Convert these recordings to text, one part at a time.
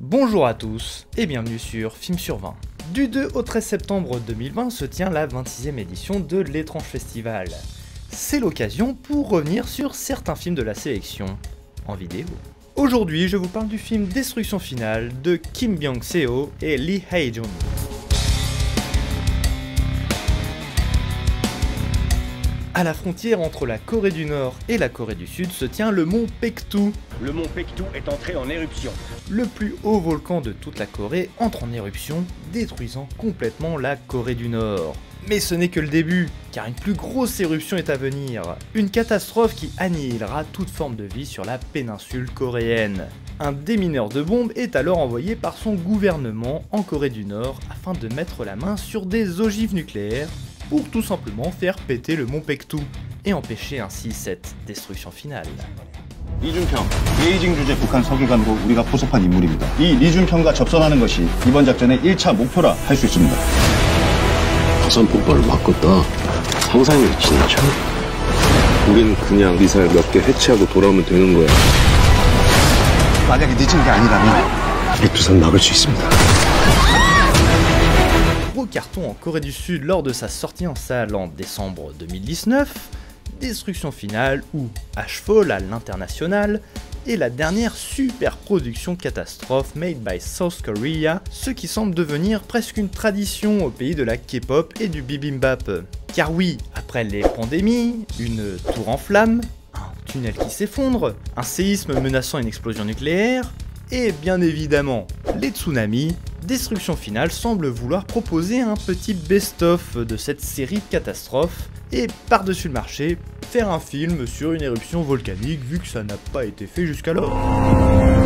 Bonjour à tous et bienvenue sur Film sur 20. Du 2 au 13 septembre 2020 se tient la 26e édition de l'Étrange Festival. C'est l'occasion pour revenir sur certains films de la sélection en vidéo. Aujourd'hui, je vous parle du film Destruction Finale de Kim Byung-seo et Lee Hae-jun. À la frontière entre la Corée du Nord et la Corée du Sud se tient le mont Paektu. Le mont Paektu est entré en éruption. Le plus haut volcan de toute la Corée entre en éruption, détruisant complètement la Corée du Nord. Mais ce n'est que le début, car une plus grosse éruption est à venir. Une catastrophe qui annihilera toute forme de vie sur la péninsule coréenne. Un démineur de bombes est alors envoyé par son gouvernement en Corée du Nord afin de mettre la main sur des ogives nucléaires pour tout simplement faire péter le mont Paektu et empêcher ainsi cette destruction finale. 리준평, 베이징 주재 북한 서기관으로 우리가 포섭한 인물입니다. 이 리준평과 접선하는 것이 이번 작전의 1차 목표라 할 수 있습니다. 화산 폭발을 막겠다. 상상력이 지나쳐. 우린 그냥 미사일 몇 개 해체하고 돌아오면 되는 거야. 만약에 늦은 게 아니라면 백두산 막을 수 있습니다. Gros carton en Corée du Sud lors de sa sortie en salle en décembre 2019, Destruction Finale ou Ashfall à l'international est la dernière super production catastrophe made by South Korea, ce qui semble devenir presque une tradition au pays de la K-pop et du bibimbap. Car oui, après les pandémies, une tour en flammes, un tunnel qui s'effondre, un séisme menaçant une explosion nucléaire, et bien évidemment les tsunamis, Destruction Finale semble vouloir proposer un petit best-of de cette série de catastrophes et par-dessus le marché, faire un film sur une éruption volcanique vu que ça n'a pas été fait jusqu'alors.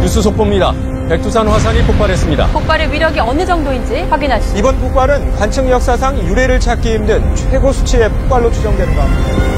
뉴스 속보입니다. 백두산 화산이 폭발했습니다. 폭발의 위력이 어느 정도인지 확인하시죠. 이번 폭발은 관측 역사상 유례를 찾기 힘든 최고 수치의 폭발로 추정되는 겁니다.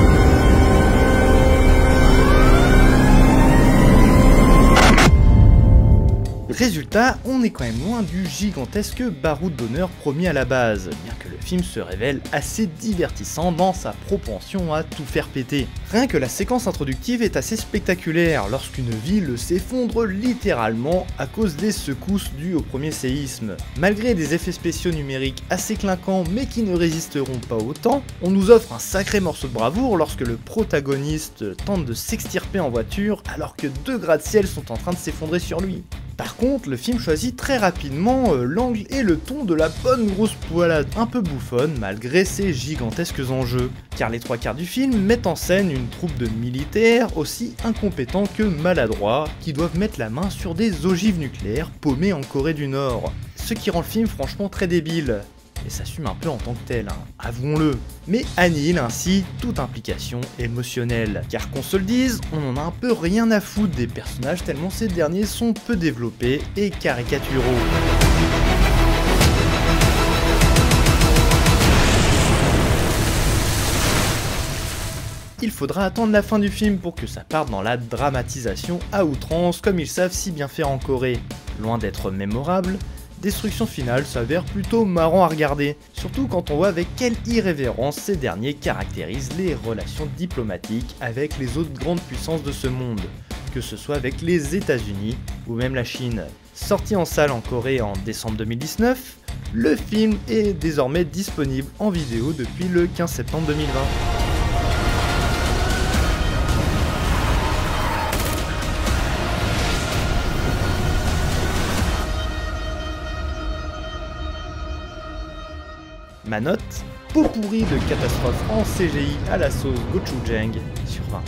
Résultat, on est quand même loin du gigantesque baroud d'honneur promis à la base, bien que le film se révèle assez divertissant dans sa propension à tout faire péter. Rien que la séquence introductive est assez spectaculaire lorsqu'une ville s'effondre littéralement à cause des secousses dues au premier séisme. Malgré des effets spéciaux numériques assez clinquants mais qui ne résisteront pas au temps, on nous offre un sacré morceau de bravoure lorsque le protagoniste tente de s'extirper en voiture alors que 2 gratte-ciel sont en train de s'effondrer sur lui. Par contre, le film choisit très rapidement l'angle et le ton de la bonne grosse poilade un peu bouffonne malgré ses gigantesques enjeux. Car les 3 quarts du film mettent en scène une troupe de militaires aussi incompétents que maladroits qui doivent mettre la main sur des ogives nucléaires paumées en Corée du Nord. Ce qui rend le film franchement très débile. Et s'assume un peu en tant que tel, avouons-le, mais annihile ainsi toute implication émotionnelle. Car qu'on se le dise, on en a un peu rien à foutre des personnages tellement ces derniers sont peu développés et caricaturaux. Il faudra attendre la fin du film pour que ça parte dans la dramatisation à outrance comme ils savent si bien faire en Corée. Loin d'être mémorable, Destruction Finale s'avère plutôt marrant à regarder, surtout quand on voit avec quelle irrévérence ces derniers caractérisent les relations diplomatiques avec les autres grandes puissances de ce monde, que ce soit avec les États-Unis ou même la Chine. Sorti en salle en Corée en décembre 2019, le film est désormais disponible en vidéo depuis le 15 septembre 2020. Ma note, pot pourri de catastrophe en CGI à la sauce gochujang sur 20.